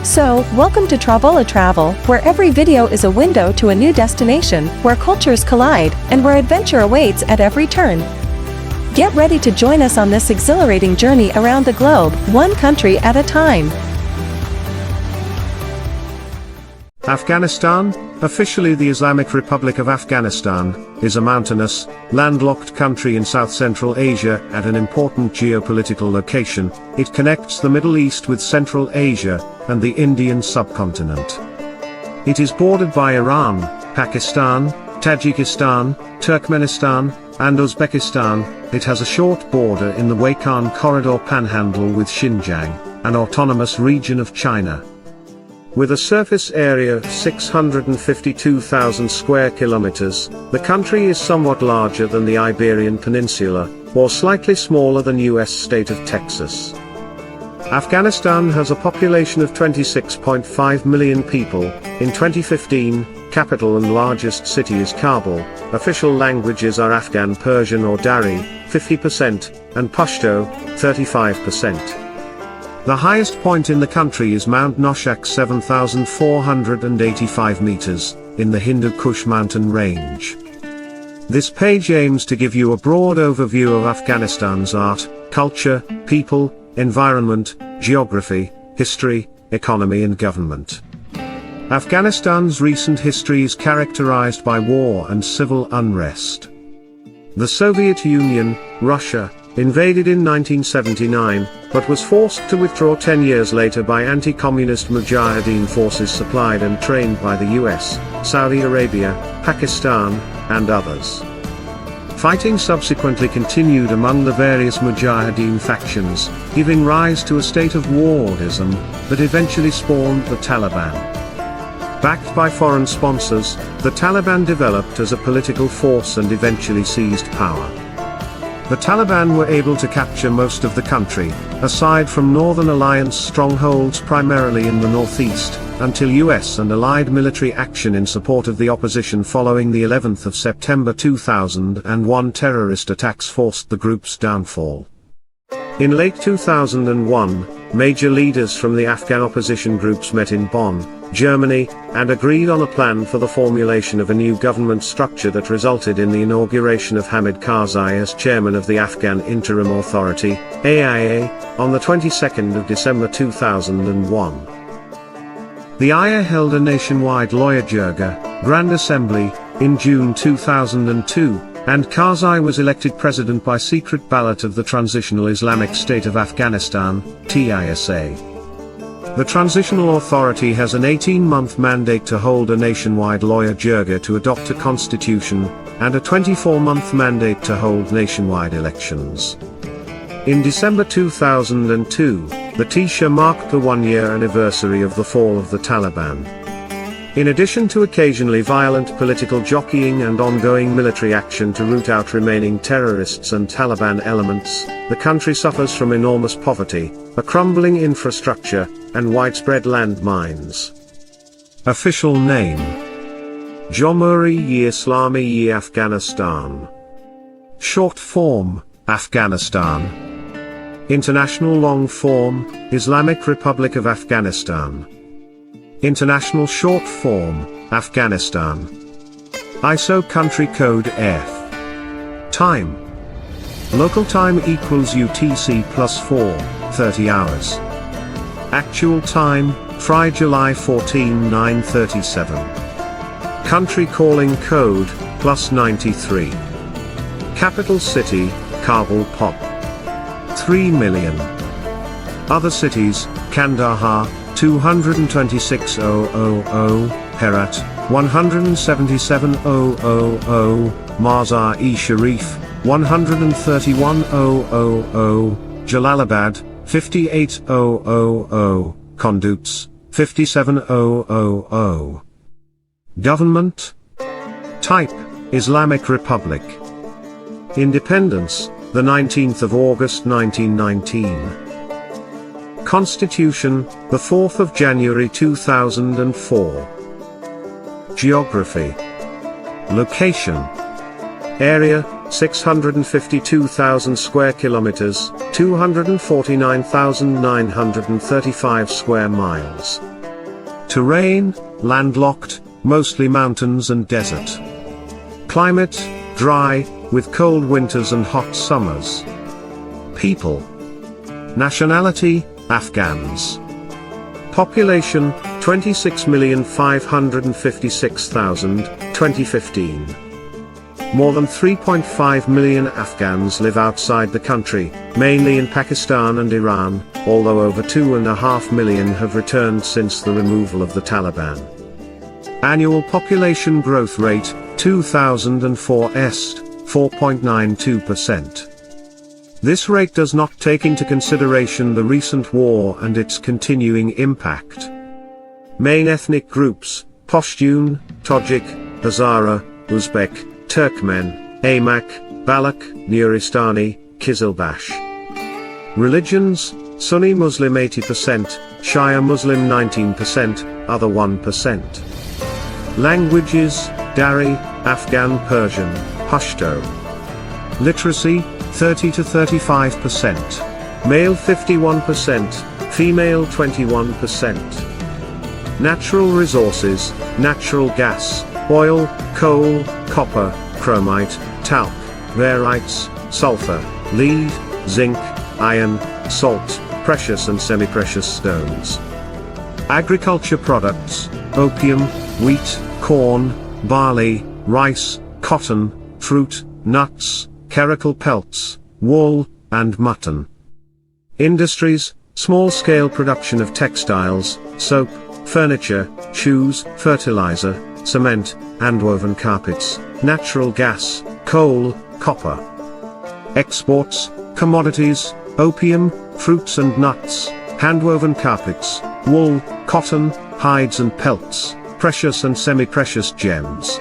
So, welcome to Travola Travel, where every video is a window to a new destination, where cultures collide, and where adventure awaits at every turn. Get ready to join us on this exhilarating journey around the globe, one country at a time. Afghanistan, officially the Islamic Republic of Afghanistan, is a mountainous, landlocked country in south-central Asia at an important geopolitical location. It connects the Middle East with Central Asia and the Indian subcontinent. It is bordered by Iran, Pakistan, Tajikistan, Turkmenistan, and Uzbekistan. It has a short border in the Wakhan Corridor Panhandle with Xinjiang, an autonomous region of China. With a surface area of 652,000 square kilometers, the country is somewhat larger than the Iberian Peninsula, or slightly smaller than US state of Texas. Afghanistan has a population of 26.5 million people. In 2015, capital and largest city is Kabul. Official languages are Afghan, Persian or Dari, 50%, and Pashto, 35%. The highest point in the country is Mount Noshak, 7,485 meters, in the Hindu Kush mountain range. This page aims to give you a broad overview of Afghanistan's art, culture, people, environment, geography, history, economy and government. Afghanistan's recent history is characterized by war and civil unrest. The Soviet Union, Russia, invaded in 1979, but was forced to withdraw 10 years later by anti-communist Mujahideen forces supplied and trained by the US, Saudi Arabia, Pakistan, and others. Fighting subsequently continued among the various Mujahideen factions, giving rise to a state of wardism that eventually spawned the Taliban. Backed by foreign sponsors, the Taliban developed as a political force and eventually seized power. The Taliban were able to capture most of the country, aside from Northern Alliance strongholds primarily in the northeast, until US and allied military action in support of the opposition following the 11th of September 2001 terrorist attacks forced the group's downfall. In late 2001, major leaders from the Afghan opposition groups met in Bonn, Germany, and agreed on a plan for the formulation of a new government structure that resulted in the inauguration of Hamid Karzai as chairman of the Afghan Interim Authority, AIA, on the 22nd of December 2001. The AIA held a nationwide Loya Jirga, Grand Assembly, in June 2002, and Karzai was elected president by secret ballot of the Transitional Islamic State of Afghanistan, TISA. The Transitional Authority has an 18-month mandate to hold a nationwide Loya Jirga to adopt a constitution, and a 24-month mandate to hold nationwide elections. In December 2002, the TISA marked the one-year anniversary of the fall of the Taliban. In addition to occasionally violent political jockeying and ongoing military action to root out remaining terrorists and Taliban elements, the country suffers from enormous poverty, a crumbling infrastructure, and widespread landmines. Official name: Jamhuri-e-Islami Afghanistan. Short form: Afghanistan. International long form: Islamic Republic of Afghanistan. International short form: Afghanistan. ISO country code F. Time: local time equals UTC +4, 30 hours. Actual time: Friday, July 14, 9:37. Country calling code +93. Capital city: Kabul Pop. 3 million. Other cities: Kandahar, 226,000, Herat, 177,000, Mazar-e-Sharif, 131,000, Jalalabad, 58,000, Kunduz, 57,000. Government type: Islamic Republic. Independence: the 19th of August 1919. Constitution: the 4th of January 2004. Geography. Location: area: 652,000 square kilometers, 249,935 square miles. Terrain, landlocked, mostly mountains and desert. Climate, dry, with cold winters and hot summers. People. Nationality, Afghans. Population, 26,556,000, 2015. More than 3.5 million Afghans live outside the country, mainly in Pakistan and Iran, although over 2.5 million have returned since the removal of the Taliban. Annual population growth rate, 2004 est, 4.92%. This rate does not take into consideration the recent war and its continuing impact. Main ethnic groups: Pashtun, Tajik, Hazara, Uzbek, Turkmen, Amak, Balak, Nuristani, Kizilbash. Religions: Sunni Muslim 80%, Shia Muslim 19%, other 1%. Languages: Dari, Afghan, Persian, Pashto. Literacy: 30 to 35%. Male 51%, female 21%. Natural resources: natural gas, oil, coal, copper, chromite, talc, rarites, sulfur, lead, zinc, iron, salt, precious and semi-precious stones. Agriculture products: opium, wheat, corn, barley, rice, cotton, fruit, nuts, caracal pelts, wool, and mutton. Industries: small-scale production of textiles, soap, furniture, shoes, fertilizer, cement, handwoven carpets, natural gas, coal, copper. Exports: commodities, opium, fruits and nuts, handwoven carpets, wool, cotton, hides and pelts, precious and semi-precious gems.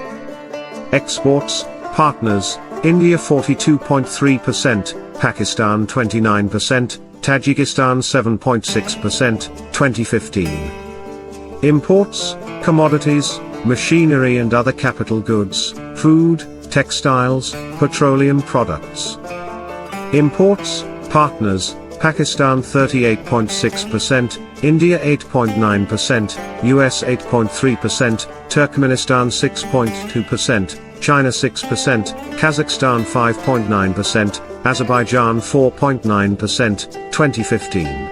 Exports: partners, India 42.3%, Pakistan 29%, Tajikistan 7.6%, 2015. Imports: commodities, machinery and other capital goods, food, textiles, petroleum products. Imports: partners, Pakistan 38.6%, India 8.9%, US 8.3%, Turkmenistan 6.2%, China 6%, Kazakhstan 5.9%, Azerbaijan 4.9%, 2015.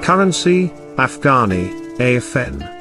Currency: Afghani, AFN.